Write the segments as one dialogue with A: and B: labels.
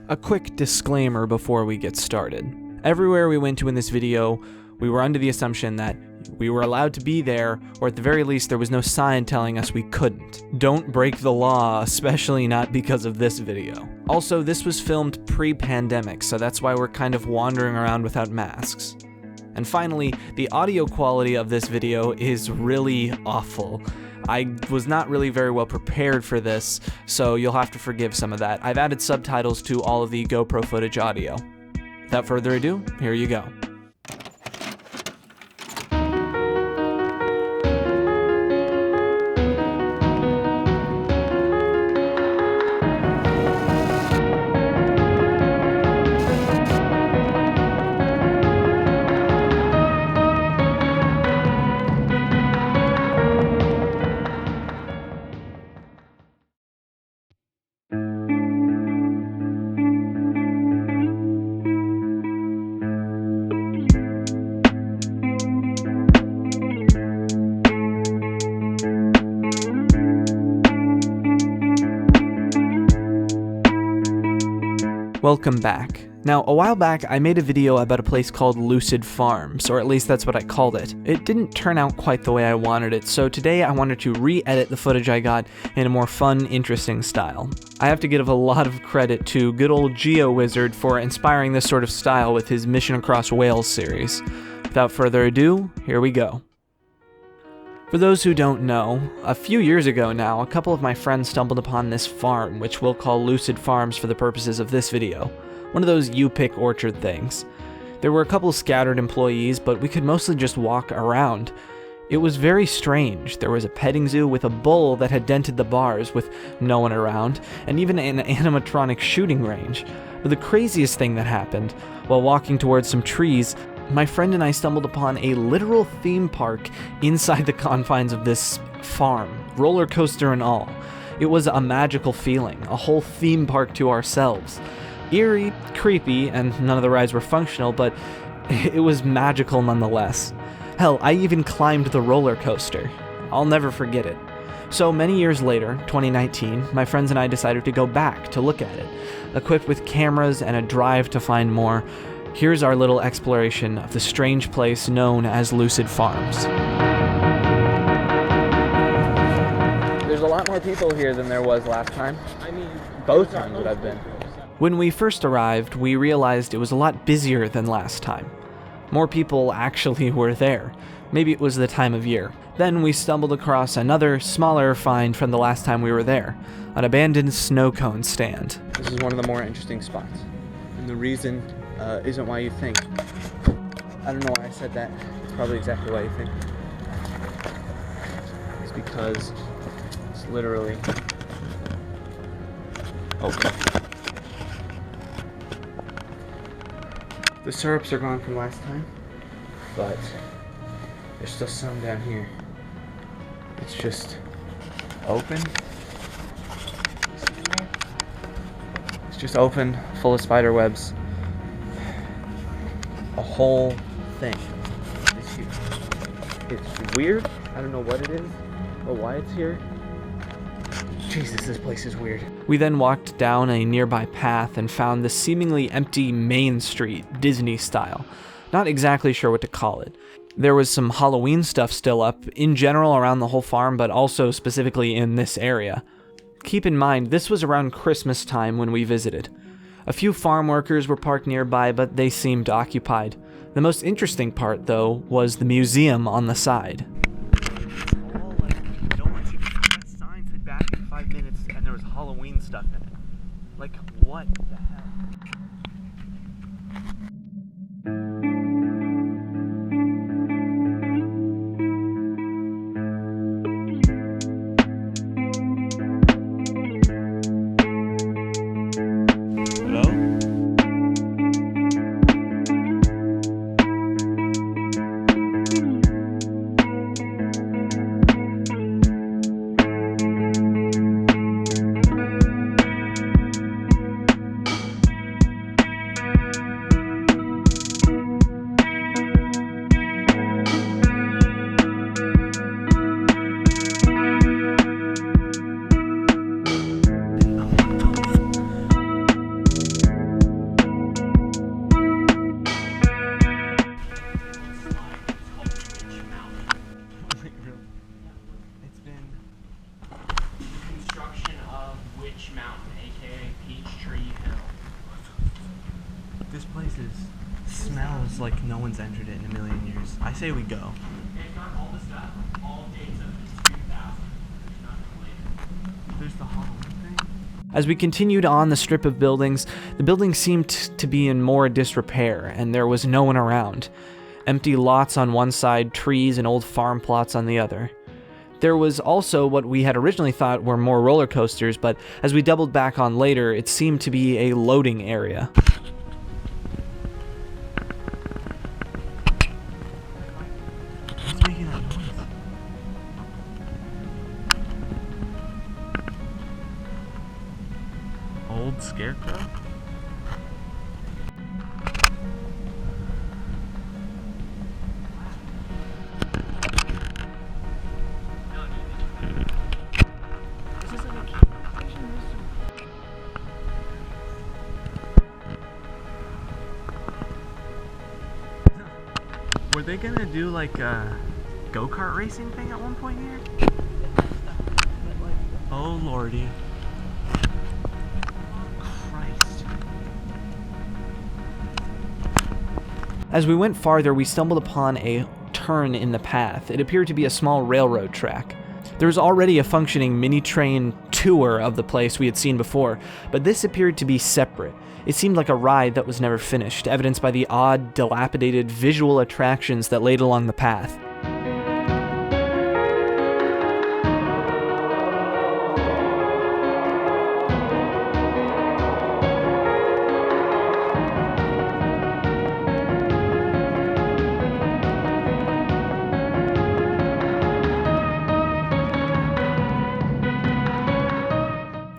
A: A quick disclaimer before we get started. Everywhere we went to in this video, we were under the assumption that we were allowed to be there, or at the very least there was no sign telling us we couldn't. Don't break the law, especially not because of this video. Also, this was filmed pre-pandemic, so that's why we're kind of wandering around without masks. And finally, the audio quality of this video is really awful. I was not really very well prepared for this, so you'll have to forgive some of that. I've added subtitles to all of the GoPro footage audio. Without further ado, here you go. Welcome back. Now, a while back, I made a video about a place called Lucid Farms, or at least that's what I called it. It didn't turn out quite the way I wanted it, so today I wanted to re-edit the footage I got in a more fun, interesting style. I have to give a lot of credit to good old GeoWizard for inspiring this sort of style with his Mission Across Wales series. Without further ado, here we go. For those who don't know, a few years ago now, a couple of my friends stumbled upon this farm, which we'll call Lucid Farms for the purposes of this video. One of those you-pick orchard things. There were a couple scattered employees, but we could mostly just walk around. It was very strange. There was a petting zoo with a bull that had dented the bars with no one around, and even an animatronic shooting range. But the craziest thing that happened, while walking towards some trees, my friend and I stumbled upon a literal theme park inside the confines of this farm, roller coaster and all. It was a magical feeling, a whole theme park to ourselves. Eerie, creepy, and none of the rides were functional, but it was magical nonetheless. Hell, I even climbed the roller coaster. I'll never forget it. So many years later, 2019, my friends and I decided to go back to look at it. Equipped with cameras and a drive to find more, here's our little exploration of the strange place known as Lucid Farms. There's a lot more people here than there was last time. I mean, both times that I've been. When we first arrived, we realized it was a lot busier than last time. More people actually were there. Maybe it was the time of year. Then we stumbled across another, smaller find from the last time we were there, an abandoned snow cone stand. This is one of the more interesting spots. And the reason isn't why you think. I don't know why I said that. It's probably exactly why you think. It's because it's literally... Okay. The syrups are gone from last time, but there's still some down here. It's just open. It's just open, full of spider webs. A whole thing is here. It's weird. I don't know what it is or why it's here. Jesus, this place is weird. We then walked down a nearby path and found the seemingly empty main street, Disney style. Not exactly sure what to call it. There was some Halloween stuff still up, in general around the whole farm, but also specifically in this area. Keep in mind, this was around Christmas time when we visited. A few farm workers were parked nearby, but they seemed occupied. The most interesting part, though, was the museum on the side. Sign said back in 5 minutes, and there was Halloween stuff in it. Like, what the hell? smells like no one's entered it in a million years. I say we go. There's the Halloween thing. As we continued on the strip of buildings, the buildings seemed to be in more disrepair, and there was no one around. Empty lots on one side, trees and old farm plots on the other. There was also what we had originally thought were more roller coasters, but as we doubled back on later, it seemed to be a loading area. What's making that noise? Old scarecrow? Were they gonna do like a go-kart racing thing at one point here? Oh lordy. Christ. As we went farther, we stumbled upon a turn in the path. It appeared to be a small railroad track. There was already a functioning mini-train tour of the place we had seen before, but this appeared to be separate. It seemed like a ride that was never finished, evidenced by the odd, dilapidated visual attractions that laid along the path.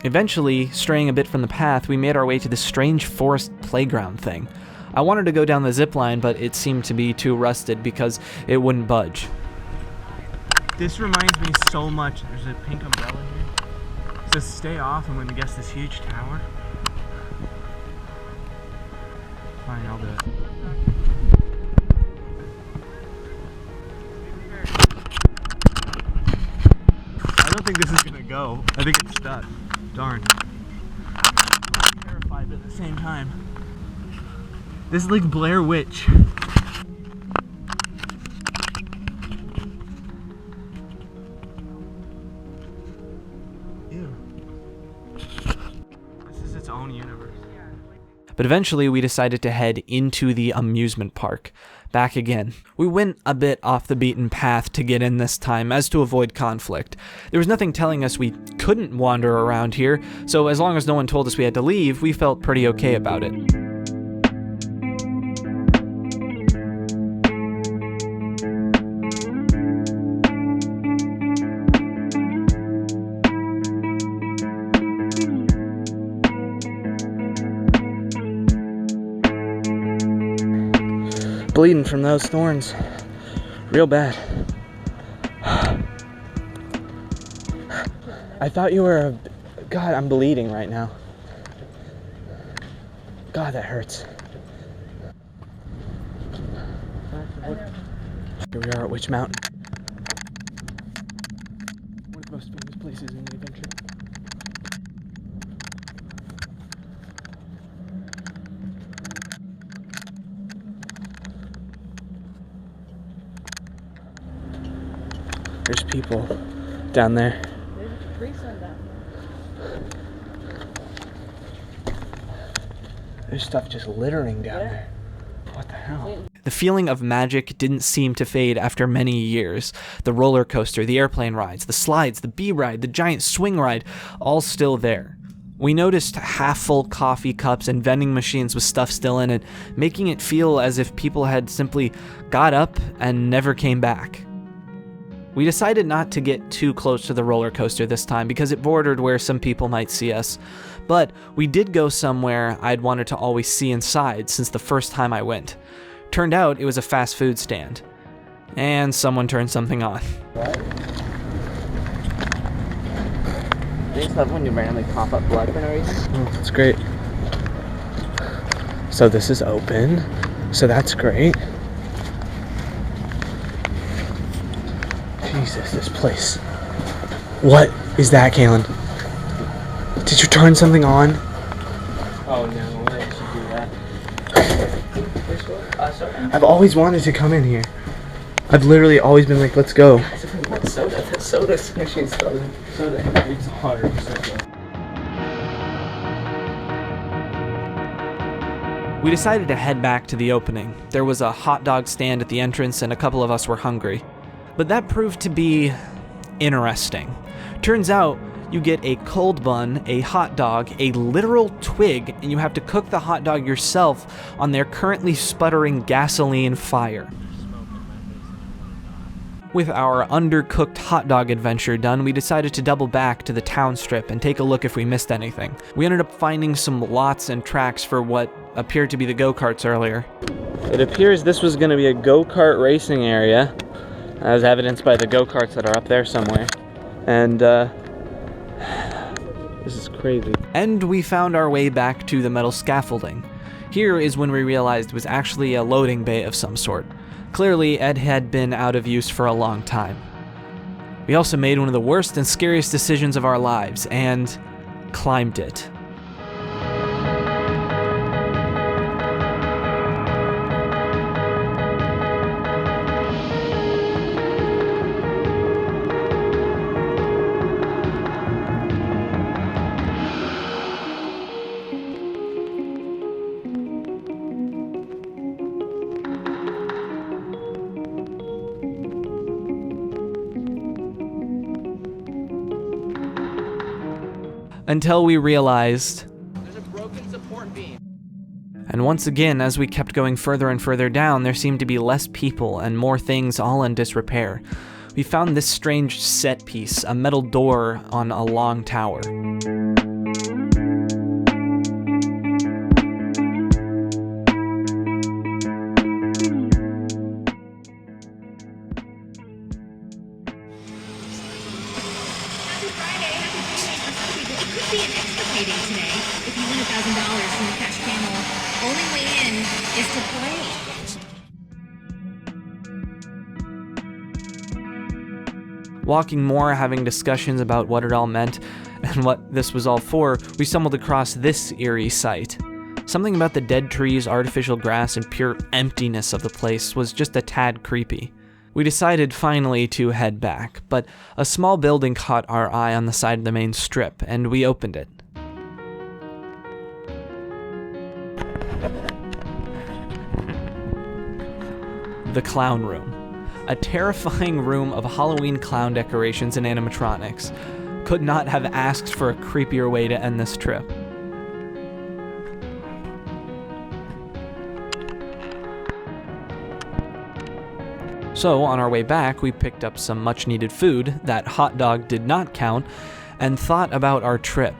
A: Eventually, straying a bit from the path, we made our way to this strange forest playground thing. I wanted to go down the zip line, but it seemed to be too rusted because it wouldn't budge. This reminds me so much. There's a pink umbrella here. It says stay off, I'm going to guess this huge tower. Fine, I'll do it. I don't think this is going to go. I think it's stuck. Darn. I'm terrified, but at the same time. This is like Blair Witch. Ew. This is its own universe. But eventually we decided to head into the amusement park. Back again. We went a bit off the beaten path to get in this time, as to avoid conflict. There was nothing telling us we couldn't wander around here, so as long as no one told us we had to leave, we felt pretty okay about it. Bleeding from those thorns. Real bad. I thought you were a... God, I'm bleeding right now. God, that hurts. Here we are at Witch Mountain. One of the most famous places in the adventure. There's people down there.
B: There's a Capri Sun down there.
A: There's stuff just littering down there. What the hell? The feeling of magic didn't seem to fade after many years. The roller coaster, the airplane rides, the slides, the bee ride, the giant swing ride, all still there. We noticed half-full coffee cups and vending machines with stuff still in it, making it feel as if people had simply got up and never came back. We decided not to get too close to the roller coaster this time because it bordered where some people might see us. But we did go somewhere I'd wanted to always see inside since the first time I went. Turned out it was a fast food stand. And someone turned something on.
C: What? I just love when you randomly pop up blood for no reason.
A: Oh, that's great. So this is open. So that's great. Jesus, this place. What is that, Kalen? Did you turn something on?
C: Oh no, why did you do that?
A: I've always wanted to come in here. I've literally always been like, let's go.
C: Soda. The soda machine's frozen. Soda. It's 100%.
A: We decided to head back to the opening. There was a hot dog stand at the entrance and a couple of us were hungry. But that proved to be interesting. Turns out you get a cold bun, a hot dog, a literal twig, and you have to cook the hot dog yourself on their currently sputtering gasoline fire. With our undercooked hot dog adventure done, we decided to double back to the town strip and take a look if we missed anything. We ended up finding some lots and tracks for what appeared to be the go-karts earlier.
C: It appears this was going to be a go-kart racing area, as evidenced by the go-karts that are up there somewhere. And, this is crazy.
A: And we found our way back to the metal scaffolding. Here is when we realized it was actually a loading bay of some sort. Clearly, it had been out of use for a long time. We also made one of the worst and scariest decisions of our lives, and climbed it. Until we realized,
C: There's a broken support beam.
A: and once again, as we kept going further and further down, there seemed to be less people and more things all in disrepair. We found this strange set piece, a metal door on a long tower.
D: Be an extra payday today if you win $1,000 from the cash panel. Only way in is to play.
A: Walking more, having discussions about what it all meant and what this was all for, we stumbled across this eerie sight. Something about the dead trees, artificial grass, and pure emptiness of the place was just a tad creepy. We decided finally to head back, but a small building caught our eye on the side of the main strip, and we opened it. The Clown Room. A terrifying room of Halloween clown decorations and animatronics. Could not have asked for a creepier way to end this trip. So, on our way back, we picked up some much-needed food, that hot dog did not count, and thought about our trip.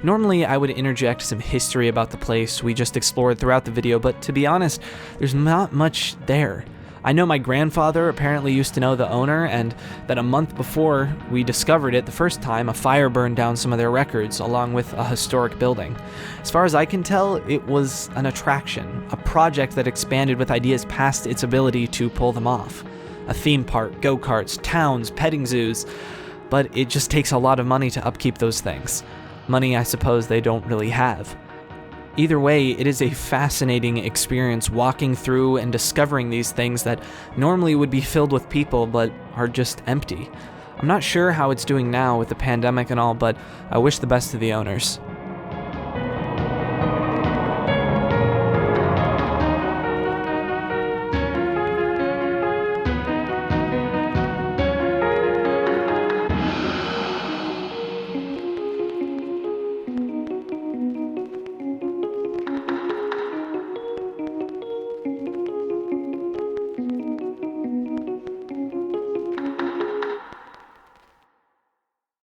A: Normally, I would interject some history about the place we just explored throughout the video, but to be honest, there's not much there. I know my grandfather apparently used to know the owner, and that a month before we discovered it the first time, a fire burned down some of their records, along with a historic building. As far as I can tell, it was an attraction, a project that expanded with ideas past its ability to pull them off. A theme park, go-karts, towns, petting zoos, but it just takes a lot of money to upkeep those things. Money I suppose they don't really have. Either way, it is a fascinating experience walking through and discovering these things that normally would be filled with people but are just empty. I'm not sure how it's doing now with the pandemic and all, but I wish the best to the owners.